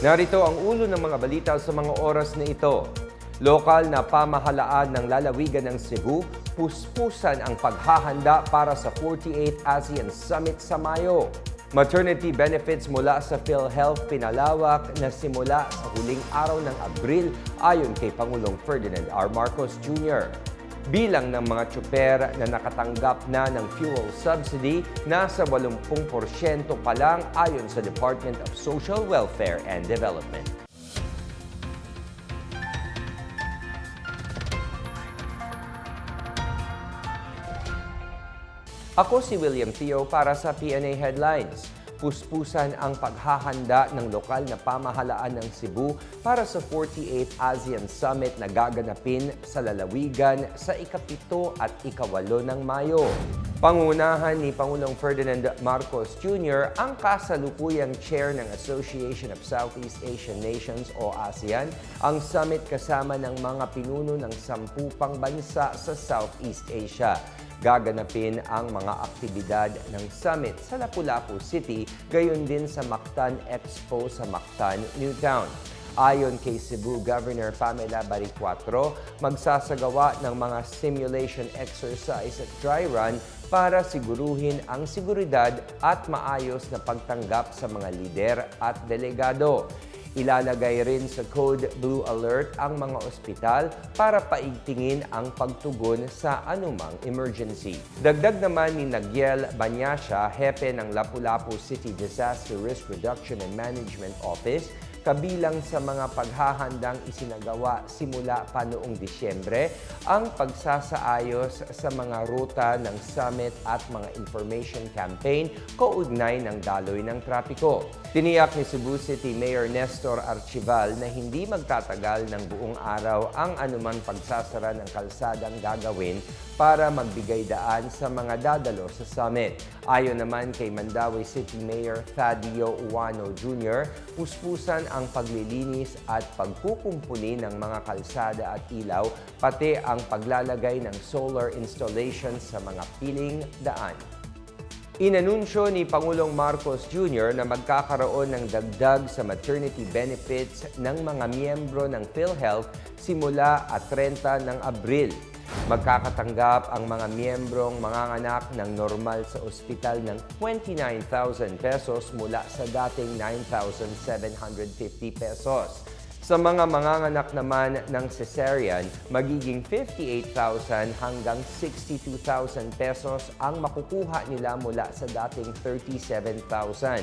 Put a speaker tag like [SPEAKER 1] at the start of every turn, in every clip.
[SPEAKER 1] Narito ang ulo ng mga balita sa mga oras na ito. Lokal na pamahalaan ng lalawigan ng Cebu, puspusan ang paghahanda para sa 48th ASEAN Summit sa Mayo. Maternity benefits mula sa PhilHealth pinalawak na simula sa huling araw ng Abril ayon kay Pangulong Ferdinand R. Marcos Jr. Bilang ng mga tsuper na nakatanggap na ng fuel subsidy, nasa 80% pa lang ayon sa Department of Social Welfare and Development. Ako si William Theo para sa PNA Headlines. Puspusan ang paghahanda ng lokal na pamahalaan ng Cebu para sa 48th ASEAN Summit na gaganapin sa lalawigan sa ika-7 at ika-8 ng Mayo. Pangunahan ni Pangulong Ferdinand Marcos Jr. ang kasalukuyang chair ng Association of Southeast Asian Nations o ASEAN, ang summit kasama ng mga pinuno ng 10 pang bansa sa Southeast Asia. Gaganapin ang mga aktibidad ng summit sa Lapu-Lapu City, gayon din sa Mactan Expo sa Mactan, Newtown. Ayon kay Cebu Governor Pamela Baricuatro, magsasagawa ng mga simulation exercise at dry run para siguruhin ang seguridad at maayos na pagtanggap sa mga lider at delegado. Ilalagay rin sa Code Blue Alert ang mga ospital para paigtingin ang pagtugon sa anumang emergency. Dagdag naman ni Nagiel Banyasha, hepe ng Lapu-Lapu City Disaster Risk Reduction and Management Office, kabilang sa mga paghahandang isinagawa simula pa noong Disyembre ang pagsasaayos sa mga ruta ng summit at mga information campaign kaugnay ng daloy ng trapiko. Tiniyak ni Cebu City Mayor Nestor Archival na hindi magtatagal ng buong araw ang anumang pagsasara ng kalsadang gagawin para magbigay daan sa mga dadalo sa summit. Ayon naman kay Mandaue City Mayor Thadeo Uwano Jr., puspusan ang paglilinis at pagkukumpuni ng mga kalsada at ilaw, pati ang paglalagay ng solar installations sa mga piling daan. Inanunsyo ni Pangulong Marcos Jr. na magkakaroon ng dagdag sa maternity benefits ng mga miyembro ng PhilHealth simula at 30 ng Abril. Magkakatanggap ang mga miyembrong manganganak ng normal sa ospital ng 29,000 pesos mula sa dating 9,750 pesos. Sa mga manganganak naman ng cesarean, magiging 58,000 hanggang 62,000 pesos ang makukuha nila mula sa dating 37,000.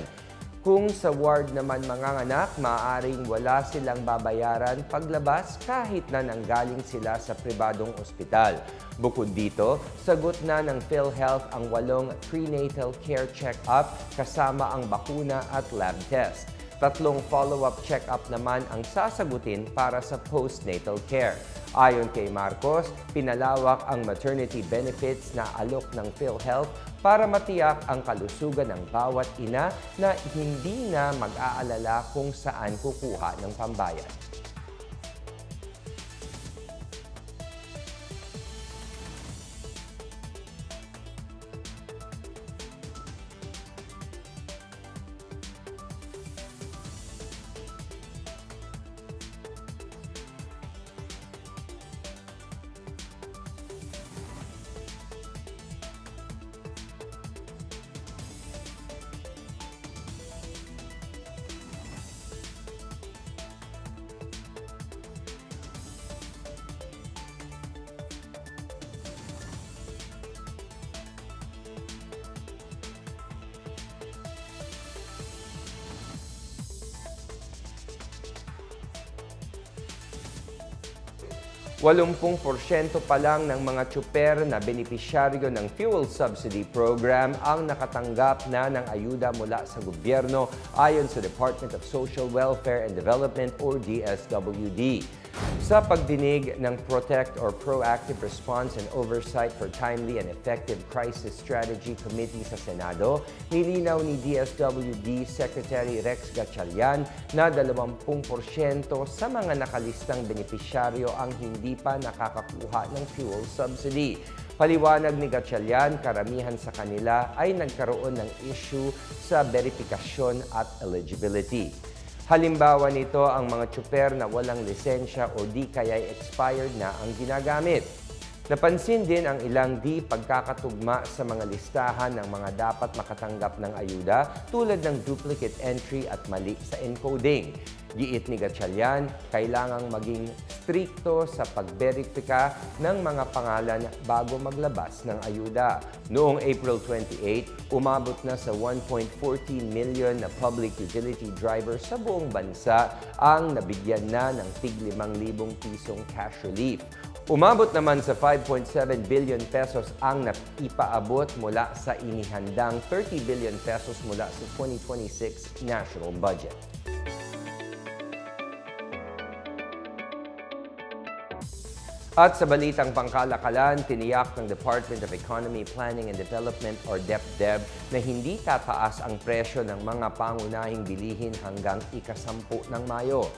[SPEAKER 1] Kung sa ward naman manganganak, maaaring wala silang babayaran paglabas kahit na nanggaling sila sa pribadong ospital. Bukod dito, sagot na ng PhilHealth ang 8 prenatal care check-up kasama ang bakuna at lab test. 3 follow-up check-up naman ang sasagutin para sa postnatal care. Ayon kay Marcos, pinalawak ang maternity benefits na alok ng PhilHealth para matiyak ang kalusugan ng bawat ina na hindi na mag-aalala kung saan kukuha ng pambayad. %80 pa lang ng mga tsuper na benepisyaryo ng fuel subsidy program ang nakatanggap na ng ayuda mula sa gobyerno ayon sa Department of Social Welfare and Development o DSWD. Sa pagdinig ng Protect or Proactive Response and Oversight for Timely and Effective Crisis Strategy Committee sa Senado, nilinaw ni DSWD Secretary Rex Gatchalian na 20% sa mga nakalistang benepisyaryo ang hindi pa nakakakuha ng fuel subsidy. Paliwanag ni Gatchalian, karamihan sa kanila ay nagkaroon ng issue sa verifikasyon at eligibility. Halimbawa nito ang mga tsuper na walang lisensya o di kaya'y expired na ang ginagamit. Napansin din ang ilang di pagkakatugma sa mga listahan ng mga dapat makatanggap ng ayuda tulad ng duplicate entry at mali sa encoding. Giit ni Gatchalian, kailangang maging strikto sa pagberipika ng mga pangalan bago maglabas ng ayuda. Noong April 28, umabot na sa 1.14 million na public utility drivers sa buong bansa ang nabigyan na ng tig 5,000 pisong cash relief. Umabot naman sa 5.7 billion pesos ang naipaabot mula sa inihandang 30 billion pesos mula sa 2026 national budget. At sa balitang pangkalakalan, tiniyak ng Department of Economy, Planning and Development or DepDev na hindi tataas ang presyo ng mga pangunahing bilihin hanggang ika-10 ng Mayo.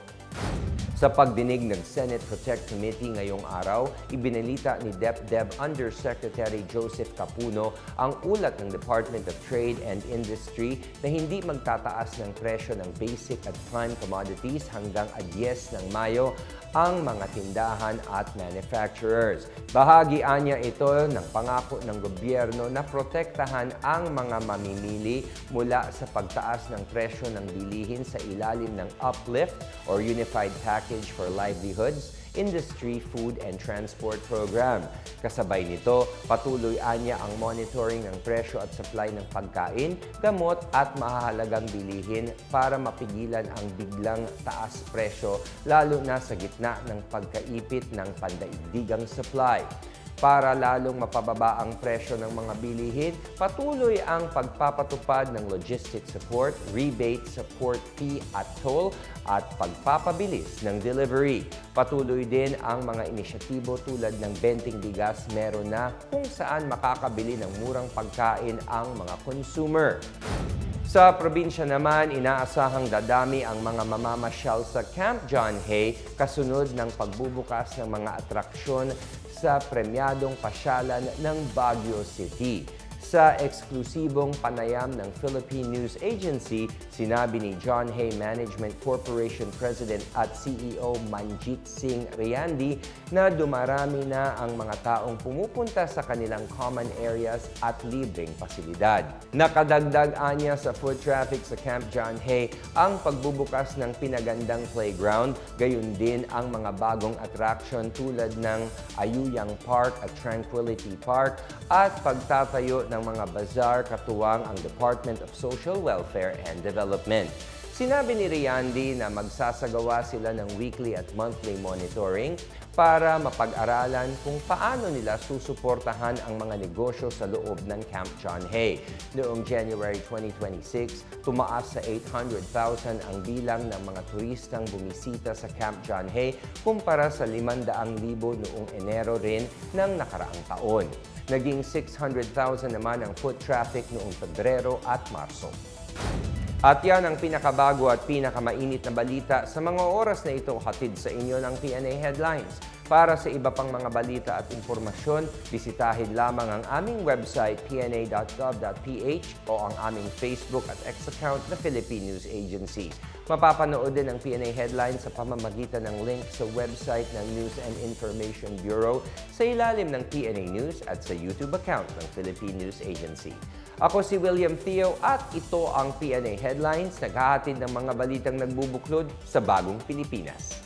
[SPEAKER 1] Sa pagdinig ng Senate Protect Committee ngayong araw, ibinalita ni DepDev Undersecretary Joseph Capuno ang ulat ng Department of Trade and Industry na hindi magtataas ng presyo ng basic at prime commodities hanggang 10 ng Mayo ang mga tindahan at manufacturers. Bahagi anya ito ng pangako ng gobyerno na protektahan ang mga mamimili mula sa pagtaas ng presyo ng bilihin sa ilalim ng Uplift or Unified Package for Livelihoods, Industry, Food and Transport Program. Kasabay nito, patuloy anya ang monitoring ng presyo at supply ng pagkain, gamot at mahahalagang bilihin para mapigilan ang biglang taas presyo lalo na sa gitna ng pagkaipit ng pandaigdigang supply. Para lalong mapababa ang presyo ng mga bilihin, patuloy ang pagpapatupad ng logistic support, rebate, support fee at toll at pagpapabilis ng delivery. Patuloy din ang mga inisyatibo tulad ng Benting Bigas Meron Na kung saan makakabili ng murang pagkain ang mga consumer. Sa probinsya naman, inaasahang dadami ang mga mamamasyal sa Camp John Hay kasunod ng pagbubukas ng mga atraksyon sa premyadong pasyalan ng Baguio City. Sa eksklusibong panayam ng Philippine News Agency, sinabi ni John Hay Management Corporation President at CEO Manjit Singh Riandi na dumarami na ang mga taong pumupunta sa kanilang common areas at libreng pasilidad. Nakadagdag anya sa foot traffic sa Camp John Hay ang pagbubukas ng pinagandang playground, gayon din ang mga bagong attraction tulad ng Ayuyang Park at Tranquility Park at pagtatayo ng mga bazaar katuwang ang Department of Social Welfare and Development. Sinabi ni Riandi na magsasagawa sila ng weekly at monthly monitoring para mapag-aralan kung paano nila susuportahan ang mga negosyo sa loob ng Camp John Hay. Noong January 2026, tumaas sa 800,000 ang bilang ng mga turistang bumisita sa Camp John Hay kumpara sa 500,000 noong Enero rin ng nakaraang taon. Naging 600,000 naman ang foot traffic noong Pebrero at Marso. At yan ang pinakabago at pinakamainit na balita sa mga oras na ito hatid sa inyo ng PNA Headlines. Para sa iba pang mga balita at impormasyon, bisitahin lamang ang aming website pna.gov.ph o ang aming Facebook at X account na Philippine News Agency. Mapapanood din ang PNA Headlines sa pamamagitan ng link sa website ng News and Information Bureau sa ilalim ng PNA News at sa YouTube account ng Philippine News Agency. Ako si William Theo at ito ang PNA Headlines, naghahatid ng mga balitang nagbubuklod sa bagong Pilipinas.